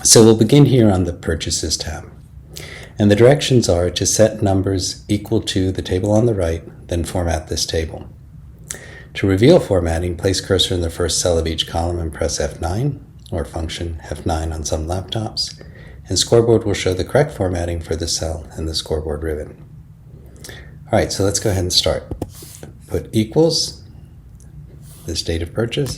So we'll begin here on the Purchases tab. And the directions are to set numbers equal to the table on the right, then format this table. To reveal formatting, place cursor in the first cell of each column and press F9, or function F9 on some laptops, and Scoreboard will show the correct formatting for the cell in the Scoreboard ribbon. All right, so let's go ahead and start. Put equals, this date of purchase,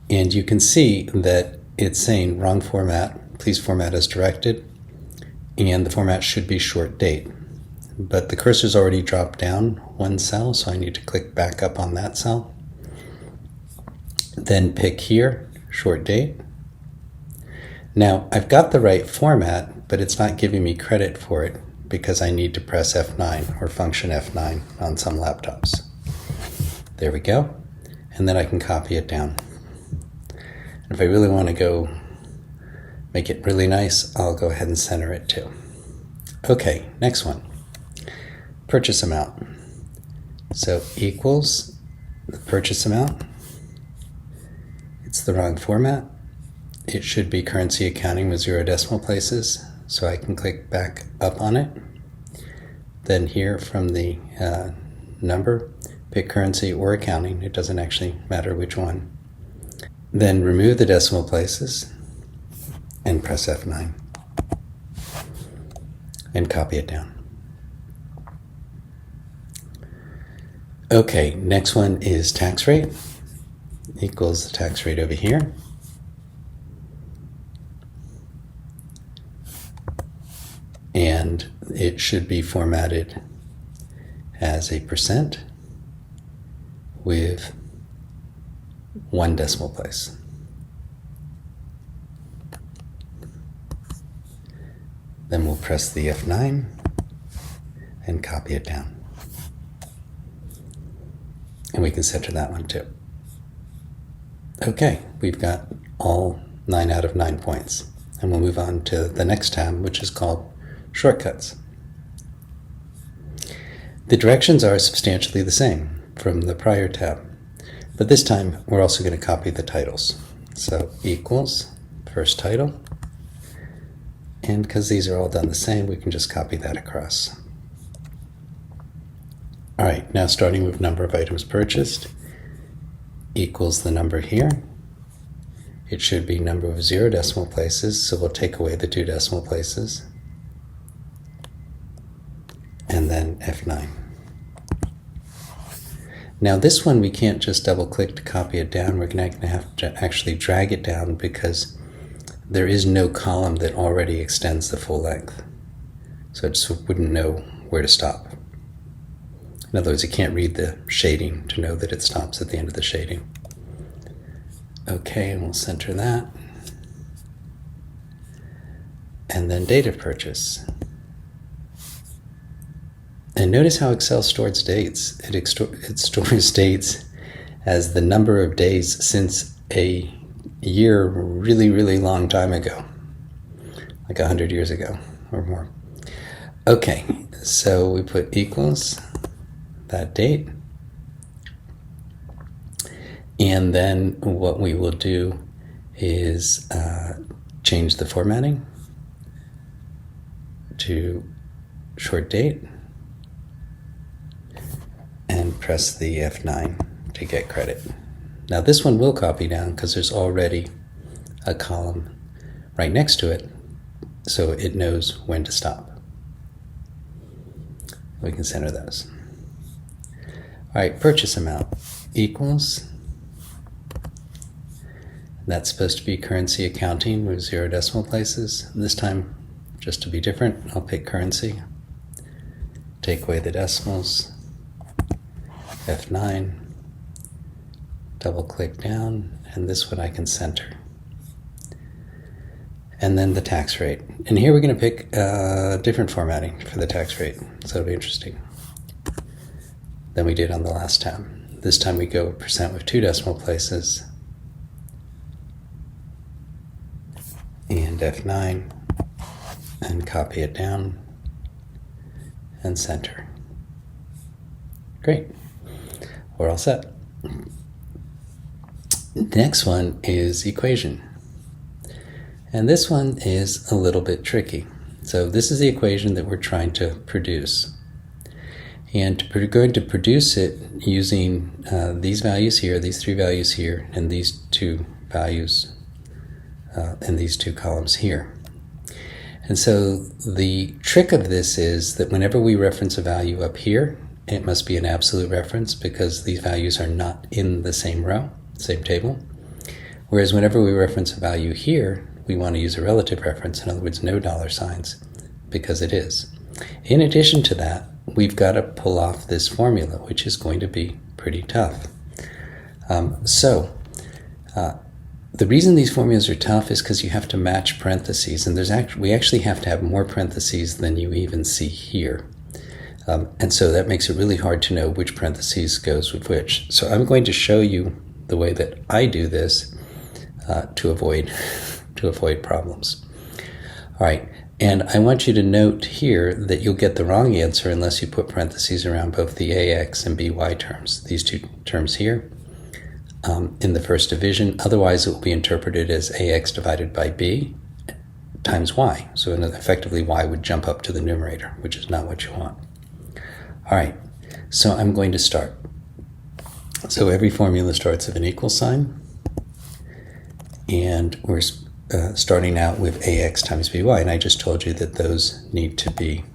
and you can see that it's saying wrong format, please format as directed, and the format should be short date. But the cursor's already dropped down one cell, so I need to click back up on that cell. Then pick here, short date. Now, I've got the right format, but it's not giving me credit for it because I need to press F9 or function F9 on some laptops. There we go. And then I can copy it down. And if I really want to go make it really nice, I'll go ahead and center it too. Okay, next one. Purchase amount. So equals the purchase amount. It's the wrong format. It should be currency accounting with 0 decimal places, so I can click back up on it. Then here from the number, pick currency or accounting. It doesn't actually matter which one. Then remove the decimal places and press F9 and copy it down. Okay, next one is tax rate. Equals the tax rate over here. And it should be formatted as a % with 1 decimal place. Then we'll press the F9 and copy it down. And we can center that one too. Okay, we've got all 9 out of 9 points. And we'll move on to the next tab, which is called Shortcuts. The directions are substantially the same from the prior tab, but this time we're also going to copy the titles. So equals first title, and because these are all done the same, we can just copy that across. All right, now starting with number of items purchased equals the number here. It should be number of 0 decimal places, so we'll take away the 2 decimal places. And then F9. Now this one we can't just double click to copy it down. We're going to have to actually drag it down because there is no column that already extends the full length. So it just wouldn't know where to stop. In other words, it can't read the shading to know that it stops at the end of the shading. Okay, and we'll center that. And then date of purchase. And notice how Excel stores dates. It stores dates as the number of days since a year really, really long time ago, like 100 years ago or more. Okay, so we put equals that date. And then what we will do is change the formatting to short date and press the F9 to get credit. Now this one will copy down because there's already a column right next to it, so it knows when to stop. We can center those. All right, purchase amount equals, that's supposed to be currency accounting with 0 decimal places. This time, just to be different, I'll pick currency, take away the decimals, F9, double click down, and this one I can center. And then the tax rate. And here we're going to pick different formatting for the tax rate, so it'll be interesting than we did on the last tab. This time we go % with 2 decimal places, and F9, and copy it down, and center. Great. We're all set. The next one is equation. And this one is a little bit tricky. So this is the equation that we're trying to produce. And we're going to produce it using these values here, these three values here, and these two values in these two columns here. And so the trick of this is that whenever we reference a value up here, it must be an absolute reference because these values are not in the same row, same table. Whereas whenever we reference a value here, we want to use a relative reference, in other words, no dollar signs, because it is. In addition to that, we've got to pull off this formula, which is going to be pretty tough. The reason these formulas are tough is because you have to match parentheses, and we actually have to have more parentheses than you even see here. And so that makes it really hard to know which parentheses goes with which. So I'm going to show you the way that I do this to avoid problems. All right, and I want you to note here that you'll get the wrong answer unless you put parentheses around both the AX and BY terms, these two terms here. In the first division, otherwise it will be interpreted as AX divided by B times Y. So effectively Y would jump up to the numerator, which is not what you want. All right, so I'm going to start. So every formula starts with an equal sign, and we're starting out with AX times BY, and I just told you that those need to be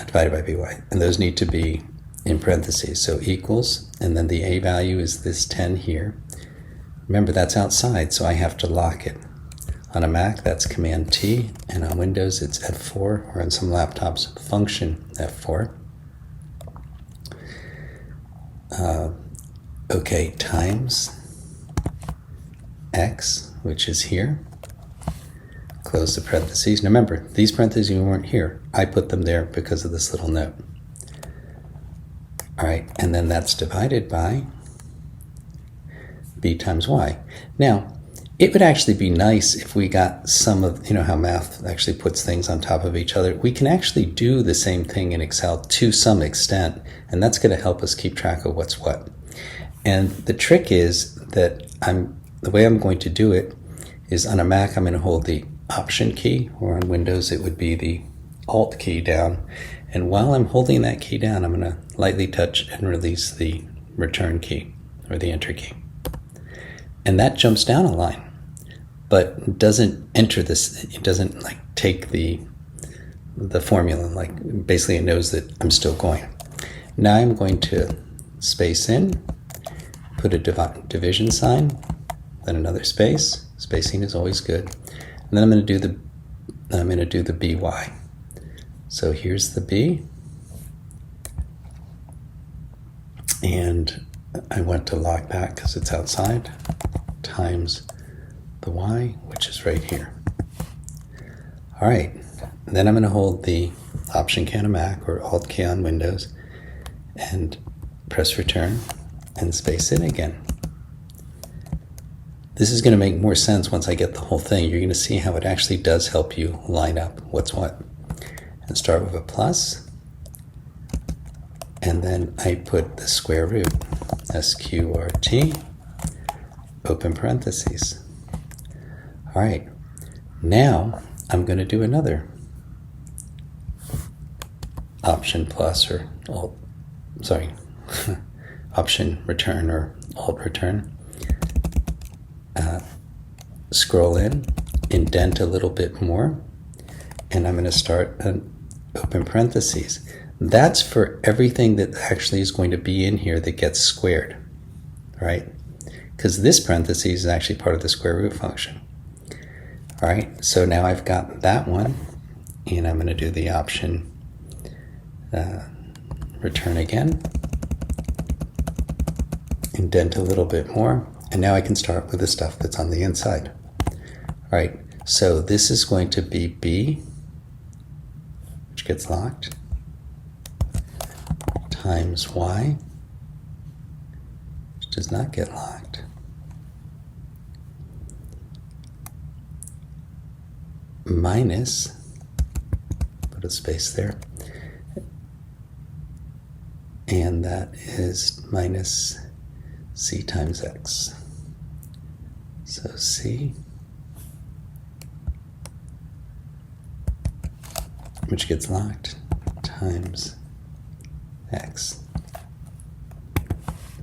divided by BY, and those need to be in parentheses, so equals, and then the A value is this 10 here. Remember, that's outside, so I have to lock it. On a Mac, that's Command T, and on Windows, it's F4, or on some laptops, Function F4. Okay, times X, which is here. Close the parentheses. Now remember, these parentheses weren't here. I put them there because of this little note. All right, and then that's divided by B times Y. Now, it would actually be nice if we got some of, how math actually puts things on top of each other. We can actually do the same thing in Excel to some extent, and that's going to help us keep track of what's what. And the trick is that the way I'm going to do it is on a Mac, I'm going to hold the Option key, or on Windows, it would be the Alt key down. And while I'm holding that key down, I'm going to lightly touch and release the Return key, or the Enter key. And that jumps down a line, but doesn't enter this, it doesn't take the formula, basically it knows that I'm still going. Now I'm going to space in, put a division sign, then another space. Spacing is always good. And then I'm going to do the BY. So here's the B, and I want to lock that because it's outside, times the Y, which is right here. All right, then I'm going to hold the Option key on a Mac or Alt key on Windows and press Return and space in again. This is going to make more sense once I get the whole thing. You're going to see how it actually does help you line up what's what. And start with a plus, and then I put the square root, SQRT, open parentheses. All right, now I'm going to do another Option plus or Alt, Option return or Alt return. Scroll in, indent a little bit more, and I'm going to start an open parentheses. That's for everything that actually is going to be in here that gets squared, right? Because this parentheses is actually part of the square root function. All right, so now I've got that one, and I'm going to do the Option return again, indent a little bit more, and now I can start with the stuff that's on the inside. All right, so this is going to be B, which gets locked, times Y, which does not get locked, minus, put a space there, and that is minus C times X. So C which gets locked, times x.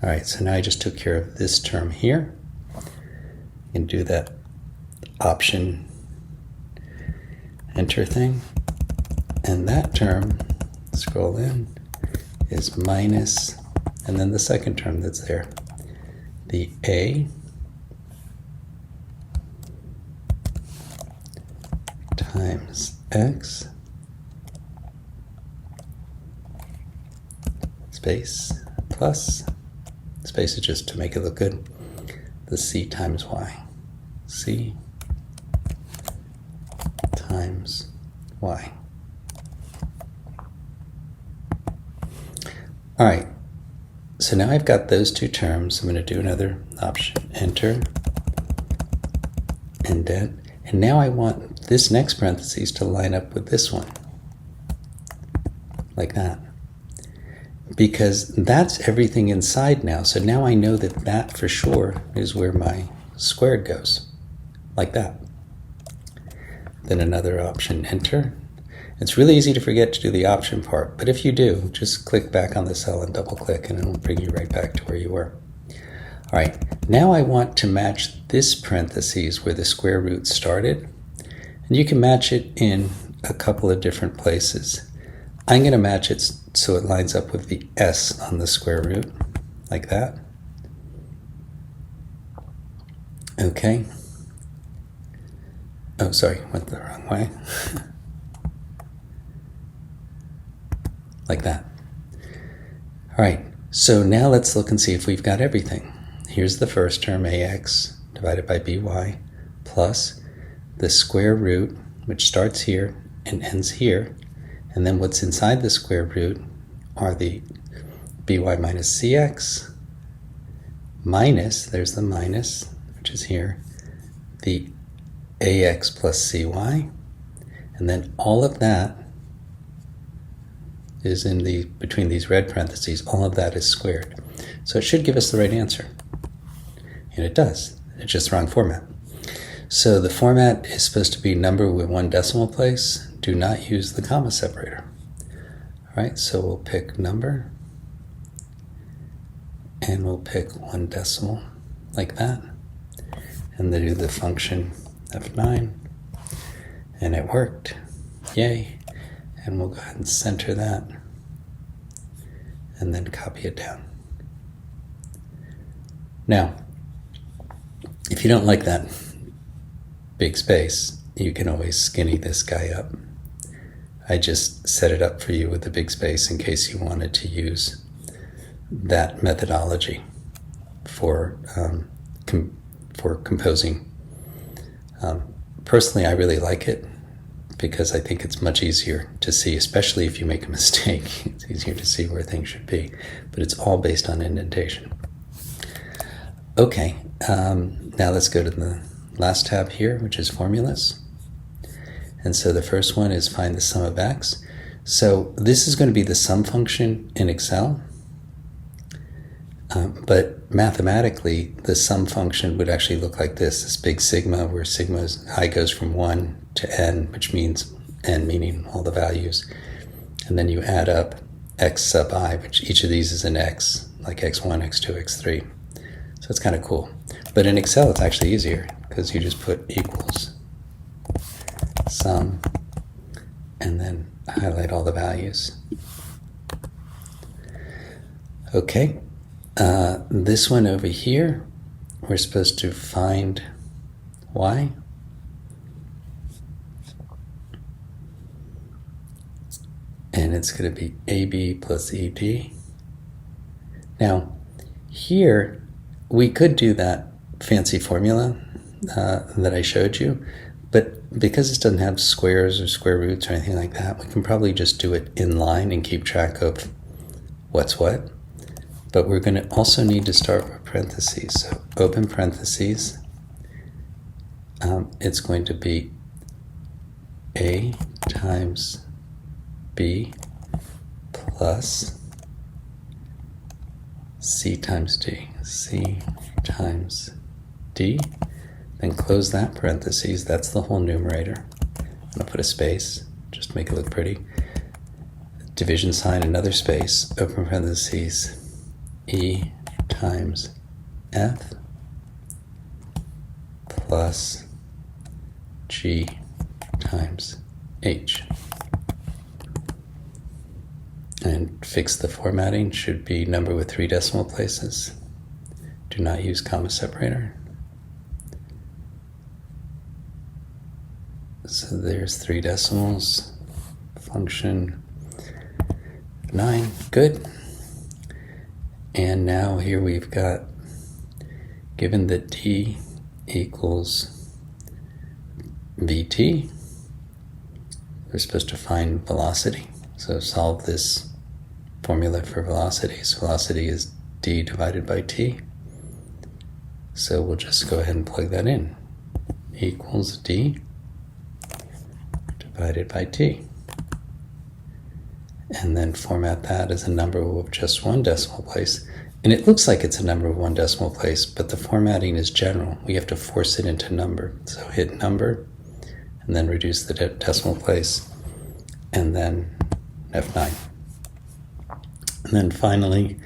All right, so now I just took care of this term here. And do that option enter thing. And that term, scroll in, is minus, and then the second term that's there, the a times x space plus, space is just to make it look good, the c times y. C times y. All right, so now I've got those two terms. I'm going to do another option, enter, indent, and now I want this next parentheses to line up with this one, like that. Because that's everything inside now, so now I know that that for sure is where my squared goes. Like that. Then another option, enter. It's really easy to forget to do the option part, but if you do, just click back on the cell and double click and it'll bring you right back to where you were. All right, now I want to match this parentheses where the square root started, and you can match it in a couple of different places. I'm going to match it so it lines up with the s on the square root, like that. Okay. Oh, sorry, went the wrong way. Like that. All right, so now let's look and see if we've got everything. Here's the first term, ax divided by by, plus the square root, which starts here and ends here, and then what's inside the square root are the by minus cx, minus, there's the minus, which is here, the ax plus cy, and then all of that is in the between these red parentheses, all of that is squared. So it should give us the right answer. And it does. It's just the wrong format. So the format is supposed to be number with one decimal place. Do not use the comma separator. All right, so we'll pick number, and we'll pick one decimal like that, and then do the function F9, and it worked. Yay. And we'll go ahead and center that, and then copy it down. Now, if you don't like that big space, you can always skinny this guy up. I just set it up for you with the big space in case you wanted to use that methodology for composing. Personally, I really like it because I think it's much easier to see, especially if you make a mistake. It's easier to see where things should be, but it's all based on indentation. Okay, now let's go to the last tab here, which is formulas. And so the first one is find the sum of x. So this is going to be the sum function in Excel, but mathematically the sum function would actually look like this big sigma, where I goes from 1 to n, which means n meaning all the values, and then you add up x sub I, which each of these is an x, like x1, x2, x3. So it's kind of cool. But in Excel it's actually easier because you just put equals sum and then highlight all the values. Okay, this one over here, we're supposed to find y. And it's going to be AB plus ED. Now, here, we could do that fancy formula that I showed you, but because it doesn't have squares or square roots or anything like that, we can probably just do it in line and keep track of what's what. But we're going to also need to start with parentheses. So open parentheses, it's going to be A times B plus C times D. C times D. Then close that parentheses. That's the whole numerator. I'm going to put a space. just make it look pretty. Division sign, another space, open parentheses, E times F plus G times H. And fix the formatting, should be number with 3 decimal places. Do not use comma separator. So there's 3 decimals, function 9, good. And now here we've got, given that t equals vt, we're supposed to find velocity. So solve this formula for velocity. So velocity is d divided by t. So we'll just go ahead and plug that in. Equals d divided by t. And then format that as a number with just 1 decimal place. And it looks like it's a number of 1 decimal place, but the formatting is general. We have to force it into number. So hit number, and then reduce the decimal place, and then F9. And then finally,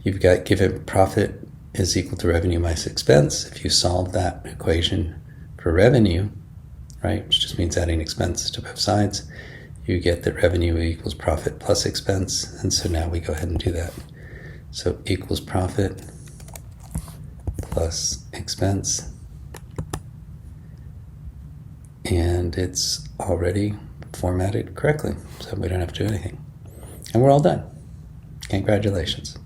you've got given profit is equal to revenue minus expense. If you solve that equation for revenue, right, which just means adding expenses to both sides, you get that revenue equals profit plus expense. And so now we go ahead and do that. So equals profit plus expense. And it's already formatted correctly, so we don't have to do anything. And we're all done. Congratulations.